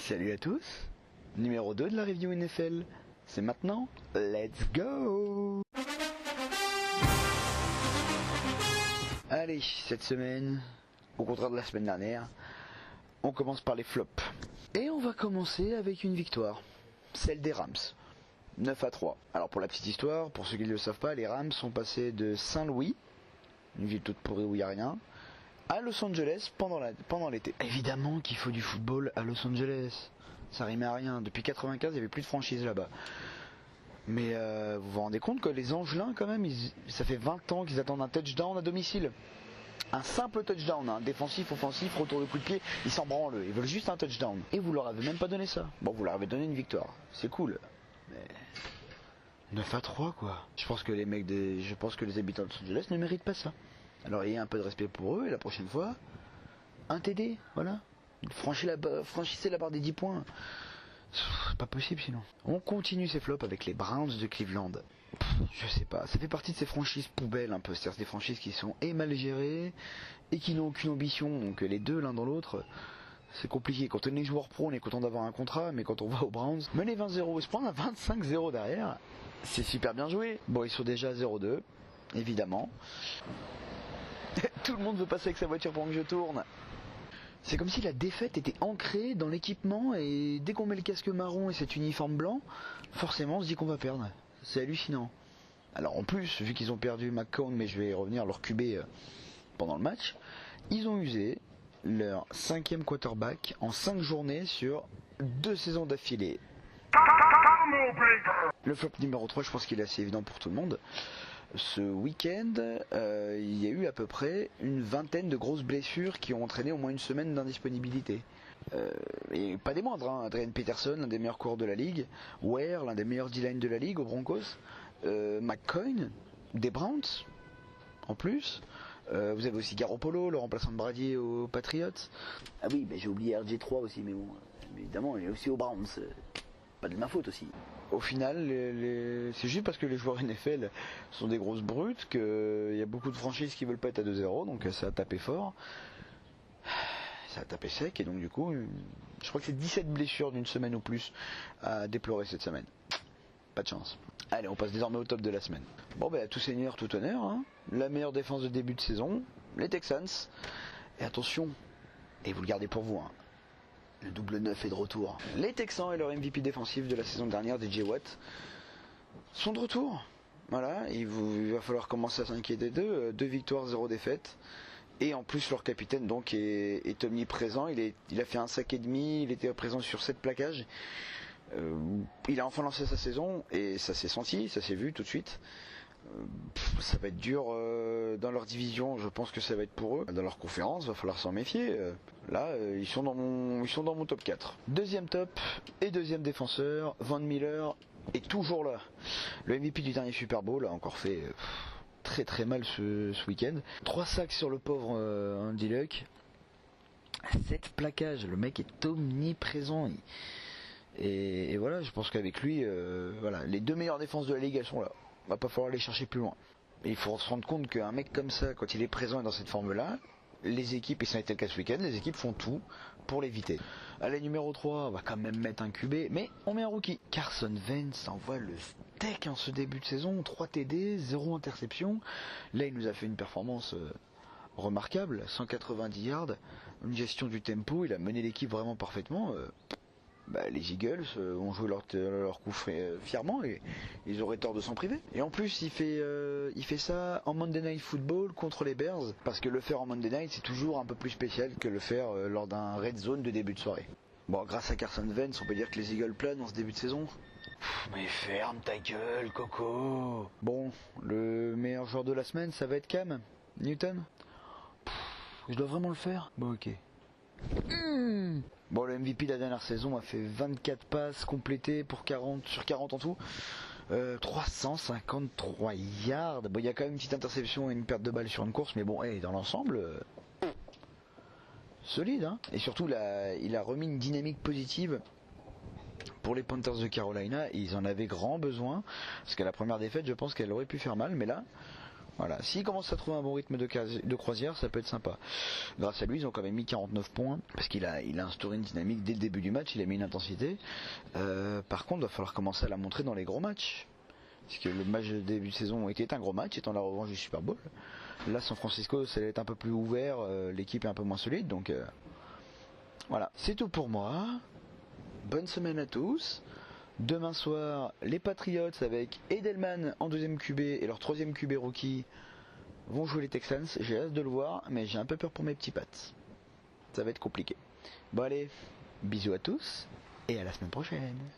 Salut à tous, numéro 2 de la review NFL, c'est maintenant, let's go. Allez, cette semaine, au contraire de la semaine dernière, on commence par les flops. Et on va commencer avec une victoire, celle des Rams, 9-3. Alors pour la petite histoire, pour ceux qui ne le savent pas, les Rams sont passés de Saint-Louis, une ville toute pourrie où il n'y a rien, à Los Angeles pendant l'été. Évidemment qu'il faut du football à Los Angeles. Ça rime à rien. Depuis 95, il n'y avait plus de franchise là-bas. Mais vous vous rendez compte que les Angelins, quand même, ça fait 20 ans qu'ils attendent un touchdown à domicile. Un simple touchdown, hein, défensif, offensif, retour de coup de pied, ils s'en branlent. Ils veulent juste un touchdown. Et vous leur avez même pas donné ça. Bon, vous leur avez donné une victoire. C'est cool. Mais 9-3 quoi. Je pense que les habitants de Los Angeles ne méritent pas ça. Alors ayez un peu de respect pour eux et la prochaine fois, un TD, voilà. Franchissez la barre des 10 points. C'est pas possible sinon. On continue ces flops avec les Browns de Cleveland. Je sais pas, ça fait partie de ces franchises poubelles un peu. C'est-à-dire des franchises qui sont mal gérées et qui n'ont aucune ambition. Donc les deux l'un dans l'autre, c'est compliqué. Quand on est joueur pro, on est content d'avoir un contrat, mais quand on va aux Browns, mener 20-0 et se prendre un 25-0 derrière, c'est super bien joué. Bon, ils sont déjà à 0-2, évidemment. Tout le monde veut passer avec sa voiture pendant que je tourne. C'est comme si la défaite était ancrée dans l'équipement et dès qu'on met le casque marron et cet uniforme blanc, forcément on se dit qu'on va perdre. C'est hallucinant. Alors en plus, vu qu'ils ont perdu McCown, mais je vais revenir leur QB pendant le match, ils ont usé leur 5e quarterback en 5 journées sur 2 saisons d'affilée. Le flop numéro 3, je pense qu'il est assez évident pour tout le monde. Ce week-end, il y a eu à peu près une vingtaine de grosses blessures qui ont entraîné au moins une semaine d'indisponibilité. Et pas des moindres, hein. Adrian Peterson, l'un des meilleurs coureurs de la ligue, Ware, l'un des meilleurs D-line de la ligue aux Broncos, McCoy, des Browns, en plus. Vous avez aussi Garoppolo, le remplaçant de Brady aux Patriots. Ah oui, j'ai oublié RG3 aussi, mais bon, évidemment, il est aussi aux Browns. Pas de ma faute aussi. Au final, c'est juste parce que les joueurs NFL sont des grosses brutes qu'il y a beaucoup de franchises qui veulent pas être à 2-0, donc ça a tapé fort. Ça a tapé sec, et donc du coup, je crois que c'est 17 blessures d'une semaine ou plus à déplorer cette semaine. Pas de chance. Allez, on passe désormais au top de la semaine. Bon, à tout seigneur, tout honneur, hein. La meilleure défense de début de saison, les Texans. Et attention, et vous le gardez pour vous, hein. Le double 9 est de retour. Les Texans et leur MVP défensif de la saison dernière, DJ Watt, sont de retour. Voilà, il va falloir commencer à s'inquiéter d'eux. 2 victoires, 0 défaite. Et en plus, leur capitaine donc est omniprésent. Il a fait un sac et demi, il était présent sur 7 plaquages. Il a enfin lancé sa saison et ça s'est senti, ça s'est vu tout de suite. Ça va être dur dans leur division, je pense que ça va être pour eux. Dans leur conférence, va falloir s'en méfier. Là, ils sont dans mon top 4. Deuxième top et deuxième défenseur, Von Miller est toujours là. Le MVP du dernier Super Bowl a encore fait très très mal ce week-end. 3 sacs sur le pauvre Andy Luck. 7 plaquages, le mec est omniprésent. Et voilà, je pense qu'avec lui, voilà, les 2 meilleures défenses de la ligue, elles sont là. Va pas falloir aller chercher plus loin. Et il faut se rendre compte qu'un mec comme ça, quand il est présent et dans cette forme-là, les équipes, et ça a été le cas ce week-end, les équipes font tout pour l'éviter. Allez, numéro 3, on va quand même mettre un QB, mais on met un rookie. Carson Wentz envoie le steak en ce début de saison, 3 TD, 0 interception. Là, il nous a fait une performance remarquable, 190 yards, une gestion du tempo, il a mené l'équipe vraiment parfaitement. Les Eagles ont joué leur coup fièrement et ils auraient tort de s'en priver. Et en plus il fait ça en Monday Night Football contre les Bears, parce que le faire en Monday Night c'est toujours un peu plus spécial que le faire lors d'un red zone de début de soirée. Bon, grâce à Carson Wentz, on peut dire que les Eagles planent en ce début de saison. Mais ferme ta gueule, Coco. Bon, le meilleur joueur de la semaine, ça va être Cam Newton. Je dois vraiment le faire? Bon, ok. Bon, le MVP de la dernière saison a fait 24 passes complétées pour 40 sur 40 en tout. 353 yards. Bon, il y a quand même une petite interception et une perte de balle sur une course, mais bon, dans l'ensemble, solide, hein. Et surtout, il a remis une dynamique positive pour les Panthers de Carolina. Ils en avaient grand besoin, parce qu'à la première défaite, je pense qu'elle aurait pu faire mal, mais là, Voilà, s'il commence à trouver un bon rythme de croisière, ça peut être sympa. Grâce à lui, ils ont quand même mis 49 points, parce qu'il a instauré une dynamique dès le début du match, il a mis une intensité. Par contre, il va falloir commencer à la montrer dans les gros matchs. Parce que le match de début de saison était un gros match, étant la revanche du Super Bowl. Là, San Francisco, ça va être un peu plus ouvert, l'équipe est un peu moins solide, donc voilà. C'est tout pour moi. Bonne semaine à tous. Demain soir, les Patriots avec Edelman en deuxième QB et leur troisième QB rookie vont jouer les Texans. J'ai hâte de le voir, mais j'ai un peu peur pour mes petits pattes. Ça va être compliqué. Bon allez, bisous à tous et à la semaine prochaine.